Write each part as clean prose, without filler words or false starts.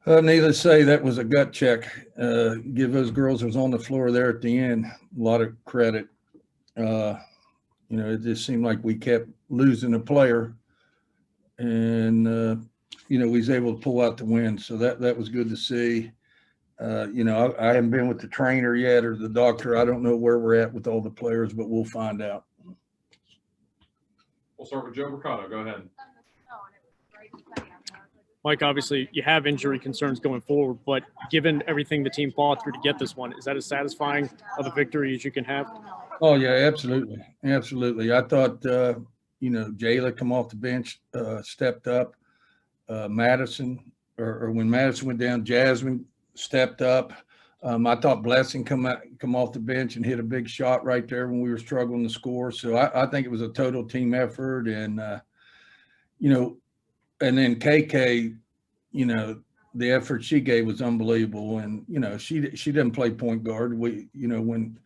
Needless to say, that was a gut check. Give those girls that was on the floor there at the end a lot of credit. It just seemed like we kept losing a player, and we was able to pull out the win. So that was good to see. I haven't been with the trainer yet or the doctor. I don't know where we're at with all the players, but we'll find out. We'll start with Joe Mercado. Go ahead. Mike, obviously you have injury concerns going forward, but given everything the team fought through to get this one, is that as satisfying of a victory as you can have? Oh, yeah, absolutely. Absolutely. I thought, Jayla come off the bench, stepped up. Madison, or when Madison went down, Jasmine stepped up. I thought Blessing come off the bench and hit a big shot right there when we were struggling to score. So I think it was a total team effort. And, and then KK, the effort she gave was unbelievable. And, she didn't play point guard. When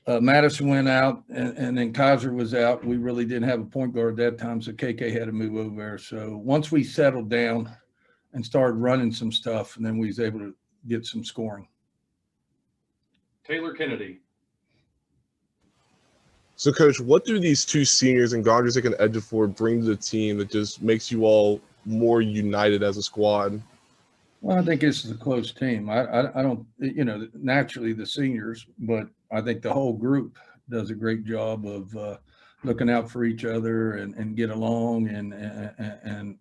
Madison went out and then Kaiser was out, we really didn't have a point guard at that time. So KK had to move over there. So once we settled down and started running some stuff, and then we was able to get some scoring. Taylor Kennedy. So, Coach, what do these two seniors and Gondry and Ejiofor bring to the team that just makes you all more united as a squad? Well, I think this is a close team. I don't, naturally the seniors, but I think the whole group does a great job of looking out for each other and get along, and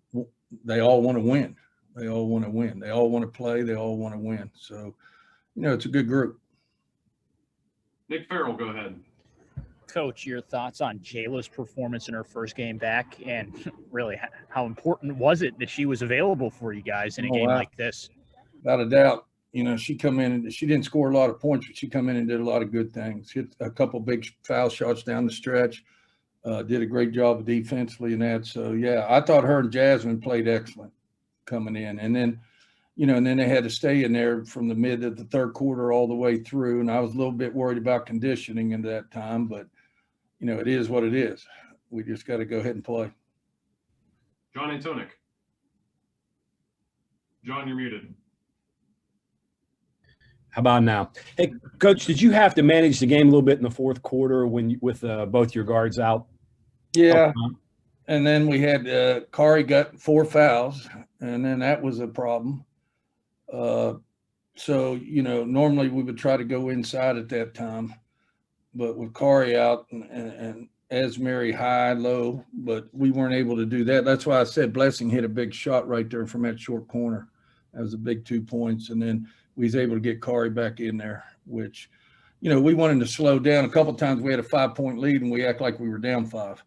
they all want to win. They all want to win. They all want to play. They all want to win. So, it's a good group. Nick Farrell, go ahead. Coach, your thoughts on Jayla's performance in her first game back, and really how important was it that she was available for you guys in a game like this? Without a doubt. She come in and she didn't score a lot of points, but she come in and did a lot of good things. Hit a couple big foul shots down the stretch. Did a great job defensively in that. So, yeah, I thought her and Jasmine played excellent coming in. And then, and then they had to stay in there from the mid of the third quarter all the way through. And I was a little bit worried about conditioning in that time, but, it is what it is. We just got to go ahead and play. John Antonik. John, you're muted. How about now? Hey, Coach, did you have to manage the game a little bit in the fourth quarter with both your guards out? Yeah. And then we had Carey got 4 fouls, and then that was a problem. So, normally we would try to go inside at that time. But with Carey out and Esmeri high, low, but we weren't able to do that. That's why I said Blessing hit a big shot right there from that short corner. That was a big 2 points. And then we was able to get Carey back in there, which, we wanted to slow down. A couple of times we had a 5-point lead and we act like we were down 5.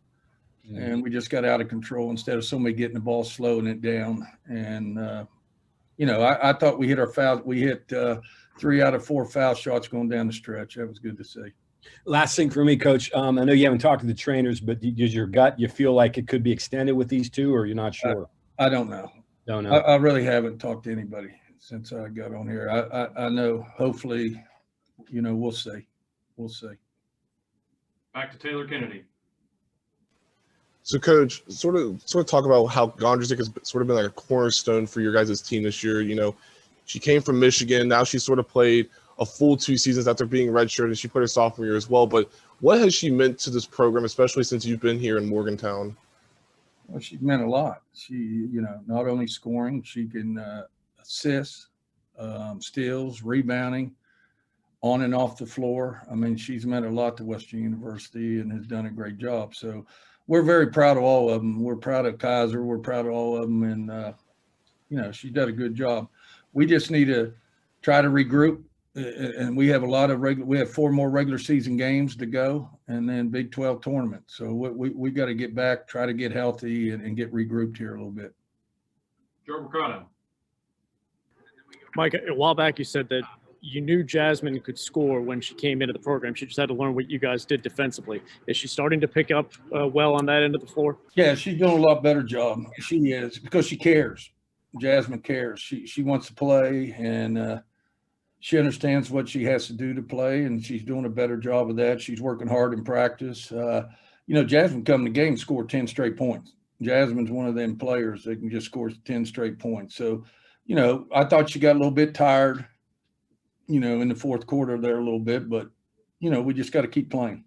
And we just got out of control instead of somebody getting the ball, slowing it down. And, I thought we hit our foul. We hit 3 out of 4 foul shots going down the stretch. That was good to see. Last thing for me, Coach. I know you haven't talked to the trainers, but does your gut, you feel like it could be extended with these two, or you're not sure? I don't know. Don't know. I really haven't talked to anybody since I got on here. I know hopefully, we'll see. We'll see. Back to Taylor Kennedy. So, Coach, sort of talk about how Gondry has sort of been like a cornerstone for your guys' team this year. She came from Michigan. Now she's sort of played a full 2 seasons after being redshirted, and she played her sophomore year as well. But what has she meant to this program, especially since you've been here in Morgantown? Well, she meant a lot. She, not only scoring, she can assist, steals, rebounding, on and off the floor. I mean, she's meant a lot to Western University and has done a great job. So we're very proud of all of them. We're proud of Kaiser. We're proud of all of them. And, she's done a good job. We just need to try to regroup. And we have we have 4 more regular season games to go, and then Big 12 tournament. So we got to get back, try to get healthy and get regrouped here a little bit. Joe Mercado. Mike, a while back you said that you knew Jasmine could score when she came into the program. She just had to learn what you guys did defensively. Is she starting to pick up well on that end of the floor? Yeah, she's doing a lot better job. She is, because she cares. Jasmine cares. She wants to play, and she understands what she has to do to play, and she's doing a better job of that. She's working hard in practice. Jasmine come to the game, scored 10 straight points. Jasmine's one of them players that can just score 10 straight points. So, I thought she got a little bit tired, in the fourth quarter there a little bit, but, we just got to keep playing.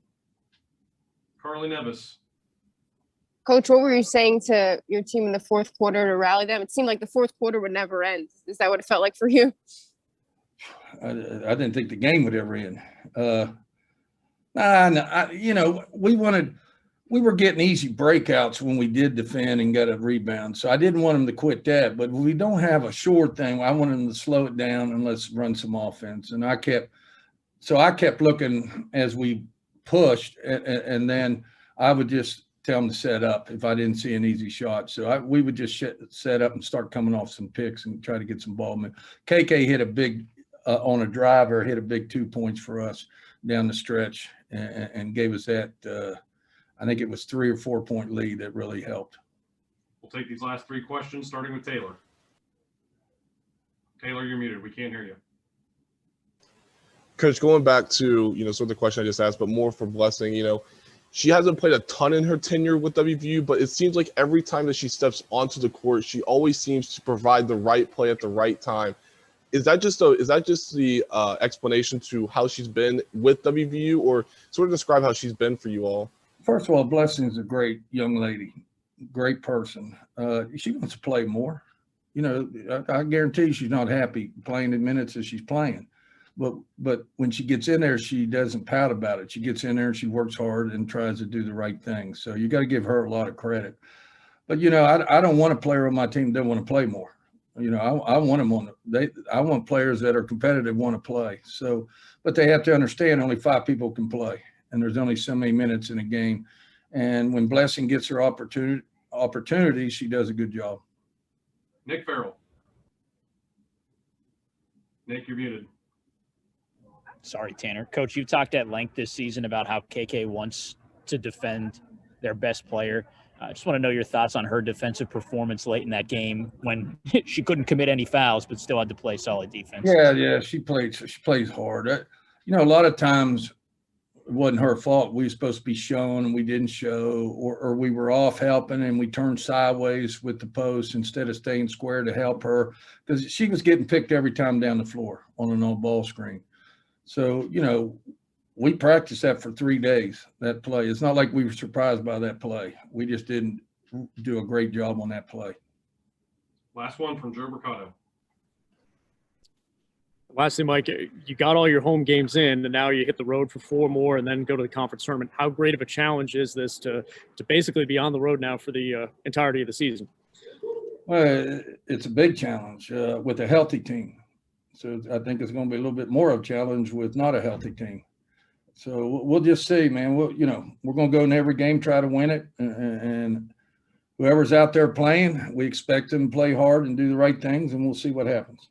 Carly Nevis. Coach, what were you saying to your team in the fourth quarter to rally them? It seemed like the fourth quarter would never end. Is that what it felt like for you? I didn't think the game would ever end. We were getting easy breakouts when we did defend and got a rebound. So I didn't want them to quit that. But when we don't have a sure thing, I wanted them to slow it down and let's run some offense. And I kept looking as we pushed, and then I would just tell them to set up if I didn't see an easy shot. So we would just set up and start coming off some picks and try to get some ball. KK hit a big on a driver, hit a big 2 points for us down the stretch and gave us that. I think it was 3 or 4 point lead that really helped. We'll take these last 3 questions, starting with Taylor. Taylor, you're muted. We can't hear you. Coach, going back to, sort of the question I just asked, but more for Blessing, she hasn't played a ton in her tenure with WVU, but it seems like every time that she steps onto the court, she always seems to provide the right play at the right time. Is that just the explanation to how she's been with WVU, or sort of describe how she's been for you all? First of all, Blessing is a great young lady, great person. She wants to play more. I guarantee she's not happy playing the minutes that she's playing. But when she gets in there, she doesn't pout about it. She gets in there and she works hard and tries to do the right thing. So you got to give her a lot of credit. But I don't want a player on my team that don't want to play more. I want them I want players that are competitive, want to play. So, but they have to understand only 5 people can play, and there's only so many minutes in a game. And when Blessing gets her opportunity, she does a good job. Nick Farrell. Nick, you're muted. Sorry, Tanner. Coach, you've talked at length this season about how KK wants to defend their best player. I just want to know your thoughts on her defensive performance late in that game when she couldn't commit any fouls but still had to play solid defense. Yeah, she plays hard. A lot of times it wasn't her fault. We were supposed to be shown and we didn't show, or we were off helping and we turned sideways with the post instead of staying square to help her, because she was getting picked every time down the floor on an on-ball screen. So, we practiced that for 3 days, that play. It's not like we were surprised by that play. We just didn't do a great job on that play. Last one from Joe Mercado. Lastly, Mike, you got all your home games in, and now you hit the road for 4 more and then go to the conference tournament. How great of a challenge is this to basically be on the road now for the entirety of the season? Well, it's a big challenge with a healthy team. So I think it's going to be a little bit more of a challenge with not a healthy team. So we'll just see, man. We're going to go in every game, try to win it. And whoever's out there playing, we expect them to play hard and do the right things, and we'll see what happens.